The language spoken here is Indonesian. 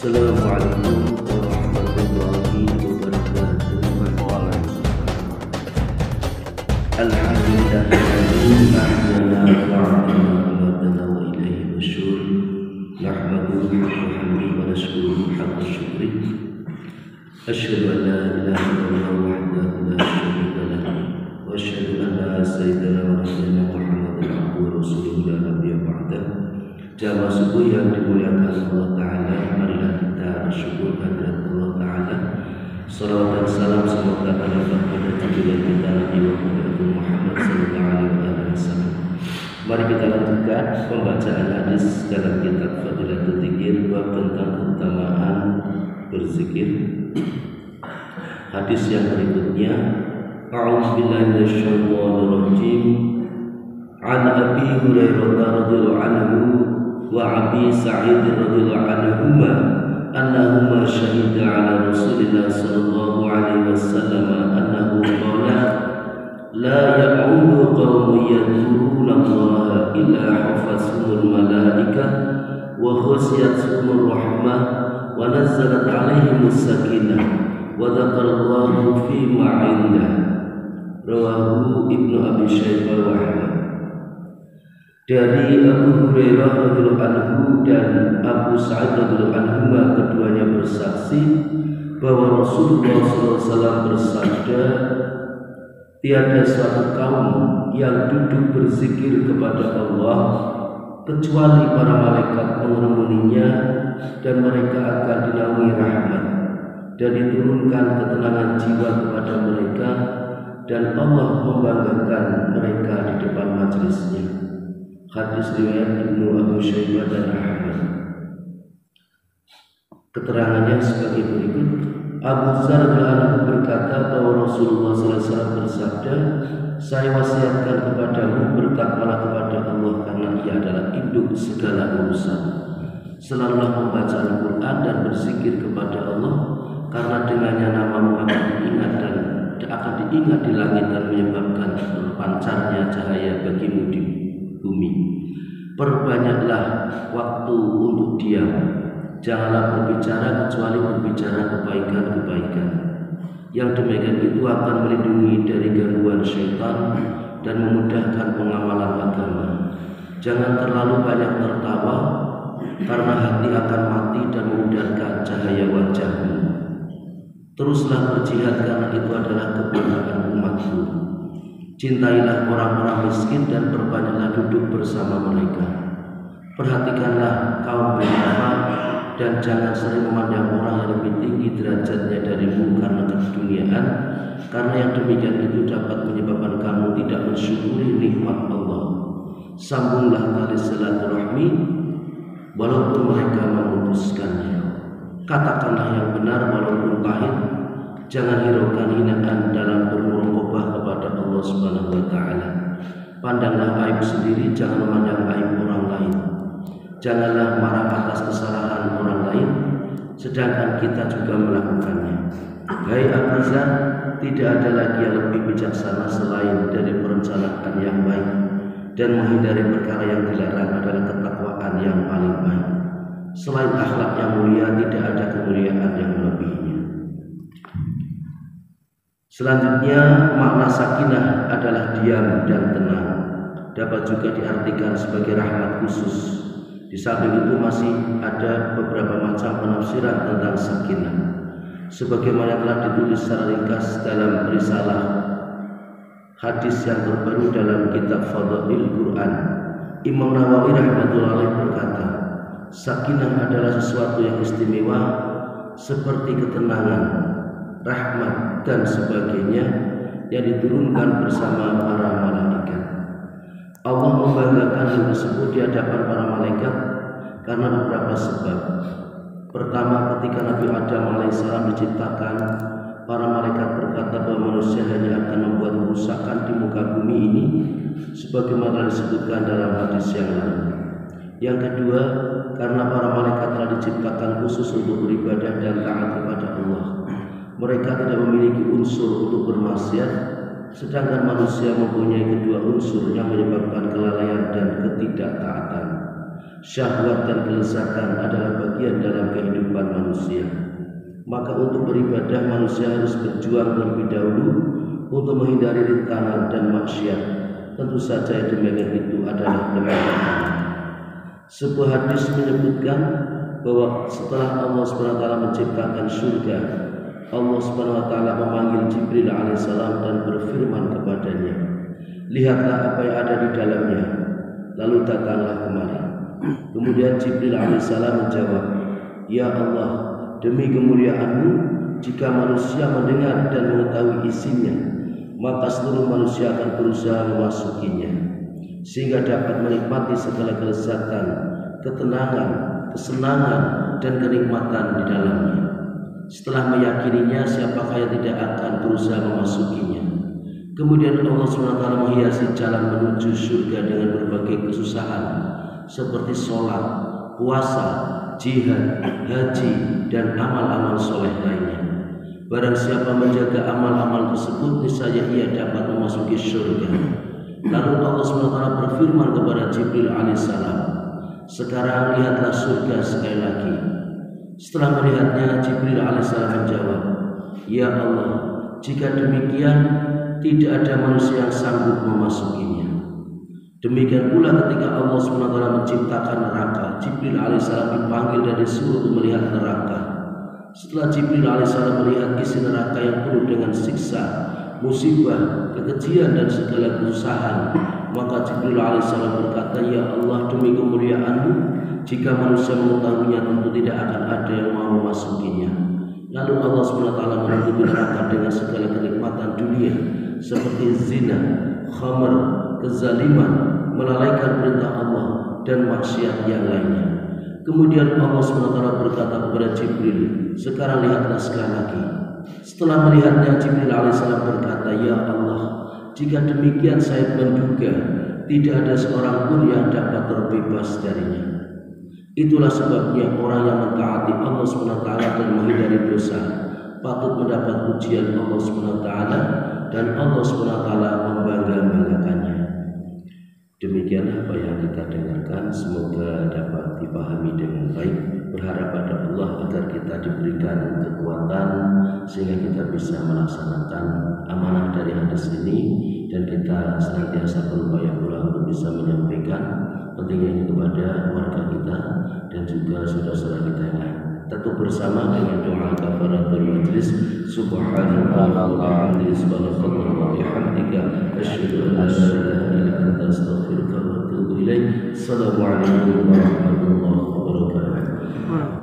Assalamualaikum warahmatullahi wabarakatuh. Alhamdulillahilladzi ahyana wa 'alamana wa ilaihi nusyur. Nahmaduhu wa hamdihi wa nashkuruhu haqqa syukri. Asyhadu an la ilaha illallah wahdahu la syarika lahu wa asyhadu anna sayyidana wa nabiyyana Muhammadan abduhu wa rasuluhu la nabiyya ba'dahu. Jamaah subuh yang dimuliakan Allah Ta'ala, marilah kita bersyukur kehadirat Allah Ta'ala. Salawat dan salam semoga terlimpah pada junjungan kita Nabi Muhammad sallallahu alaihi wasallam. Mari kita lanjutkan pembacaan hadis dalam kitab Fadilatul Dzikir bab tentang keutamaan berzikir. Hadis yang berikutnya, A'udzubillahi minasyaitonir rajim. An Abi Hurairah radhiyallahu anhu wa Abi Sa'id radhiyallahu anhuma annahuma syahida ala Rasulillah sallallahu alaihi wasallam annahu qala la ya'udu qaumun yadhkuruna Allah illa hafazhumul malaikah wa khashiyatuhumur rahmah wa nazzalat alaihimus sakinah wa dzakarallahu fi ma 'indah. Rawahu Ibnu Abi Syaibah wa Ahmad. Dari Abu Hurairah radhiyallahu anhu dan Abu Sa'id radhiyallahu anhu, keduanya bersaksi bahwa Rasulullah SAW bersabda, tiada suatu kaum yang duduk berzikir kepada Allah kecuali para malaikat mengerumuninya dan mereka akan dinaungi rahmat dan diturunkan ketenangan jiwa kepada mereka dan Allah membanggakan mereka di depan majelisnya. Hadis riwayat Ibnu Abi Syaibah dan Ahmad. Keterangannya sebagai berikut. Abu Dzar radhiyallahu berkata bahwa Rasulullah SAW bersabda, saya wasiatkan kepadamu bertakwalah kepada Allah karena Ia adalah induk segala urusan. Selalulah membaca Al-Quran dan berzikir kepada Allah, karena dengannya namamu akan diingat dan akan diingat di langit dan menyebabkan terpancarnya cahaya bagimu di bumi. Perbanyaklah waktu untuk diam. Janganlah berbicara kecuali berbicara kebaikan-kebaikan. Yang demikian itu akan melindungi dari gangguan syaitan dan memudahkan pengamalan agama. Jangan terlalu banyak tertawa, karena hati akan mati dan memudahkan cahaya wajahmu. Teruslah berjihad karena itu adalah kebenaran umatku. Cintailah orang-orang miskin dan perbanyaklah duduk bersama mereka. Perhatikanlah kaum bernama dan jangan sering memandang orang yang lebih tinggi derajatnya darimu karena keduniaan, karena yang demikian itu dapat menyebabkan kamu tidak mensyukuri nikmat Allah. Sambunglah tali silaturahmi walaupun mereka memutuskannya. Katakanlah yang benar walaupun pahit. Jangan hiraukan hinaan dalam bermuraqabah kepada Allah Subhanahu wa taala. Pandanglah aib sendiri, jangan memandang aib orang lain. Janganlah marah atas kesalahan orang lain, sedangkan kita juga melakukannya. Hai Abu Dzar, tidak ada lagi yang lebih bijaksana selain dari perencanaan yang baik, dan menghindari perkara yang dilarang adalah ketakwaan yang paling baik. Selain akhlak yang mulia, tidak ada kemuliaan yang melebihinya. Selanjutnya, makna sakinah adalah diam dan tenang. Dapat juga diartikan sebagai rahmat khusus. Di samping itu masih ada beberapa macam penafsiran tentang sakinah, sebagaimana telah ditulis secara ringkas dalam risalah hadis yang terbaru dalam kitab Fadhail Quran. Imam Nawawi rahmatullahi alaih berkata, sakinah adalah sesuatu yang istimewa seperti ketenangan, rahmat dan sebagainya yang diturunkan bersama para malaikat. Allah membanggakan hal tersebut di hadapan para malaikat karena beberapa sebab. Pertama, ketika Nabi Adam alaihissalam diciptakan, para malaikat berkata bahwa manusia hanya akan membuat kerusakan di muka bumi ini, sebagaimana disebutkan dalam hadis yang lain. Yang kedua, karena para malaikat telah diciptakan khusus untuk beribadah dan taat kepada Allah. Mereka tidak memiliki unsur untuk bermaksiat, sedangkan manusia mempunyai kedua unsur yang menyebabkan kelalaian dan ketidaktaatan. Syahwat dan kelezatan adalah bagian dalam kehidupan manusia. Maka untuk beribadah manusia harus berjuang terlebih dahulu untuk menghindari rintangan dan maksiat. Tentu saja yang demikian itu adalah kebenaran. Sebuah hadis menyebutkan bahwa setelah Allah SWT menciptakan surga, Allah SWT memanggil Jibril alaihissalam dan berfirman kepadanya, "Lihatlah apa yang ada di dalamnya." Lalu datanglah kemari. Kemudian Jibril alaihissalam menjawab, "Ya Allah, demi kemuliaan-Mu, jika manusia mendengar dan mengetahui isinya, maka seluruh manusia akan berusaha memasukinya, sehingga dapat menikmati segala kelezatan, ketenangan, kesenangan, dan kenikmatan di dalamnya. Setelah meyakininya, siapakah yang tidak akan berusaha memasukinya?" Kemudian Allah SWT menghiasi jalan menuju surga dengan berbagai kesusahan seperti sholat, puasa, jihad, haji, dan amal-amal soleh lainnya. Barang siapa menjaga amal-amal tersebut, niscaya ia dapat memasuki surga. Lalu Allah SWT berfirman kepada Jibril alaihissalam, "Sekarang lihatlah surga sekali lagi." Setelah melihatnya, Jibril alaihissalam menjawab, "Ya Allah, jika demikian, tidak ada manusia yang sanggup memasukinya." Demikian pula ketika Allah SWT menciptakan neraka, Jibril alaihissalam dipanggil dan disuruh untuk melihat neraka. Setelah Jibril alaihissalam melihat isi neraka yang penuh dengan siksa, musibah, kekejian, dan segala kesusahan, maka Jibril alaihissalam berkata, "Ya Allah, demi kemuliaan-Mu, jika manusia mengetahuinya, tentu tidak akan ada yang mau memasukinya." Lalu Allah SWT menutupi neraka dengan segala kenikmatan dunia seperti zina, khamr, kezaliman, melalaikan perintah Allah, dan maksiat yang lainnya. Kemudian Allah SWT berkata kepada Jibril, "Sekarang lihatlah sekali lagi." Setelah melihatnya, Jibril alaihissalam berkata, "Ya Allah, jika demikian saya menduga tidak ada seorang pun yang dapat terbebas darinya." Itulah sebabnya orang yang mentaati Allah SWT dan menghindari dosa patut mendapat pujian Allah SWT, dan Allah SWT membangga-banggakannya. Demikianlah apa yang kita dengarkan, semoga dapat dipahami dengan baik. Berharap pada Allah agar kita diberikan kekuatan sehingga kita bisa melaksanakan amanah dari hadis ini, dan kita senantiasa berupaya pula untuk bisa menyampaikan pentingnya ini kepada keluarga kita dan juga saudara-saudara kita yang lain. Tetap bersama dengan doa kafaratul majlis. Subhanallah wa bihamdika, asyhadu an la ilaha illa anta, astaghfiruka wa atubu ilaik. Assalamualaikum warahmatullahi wabarakatuh.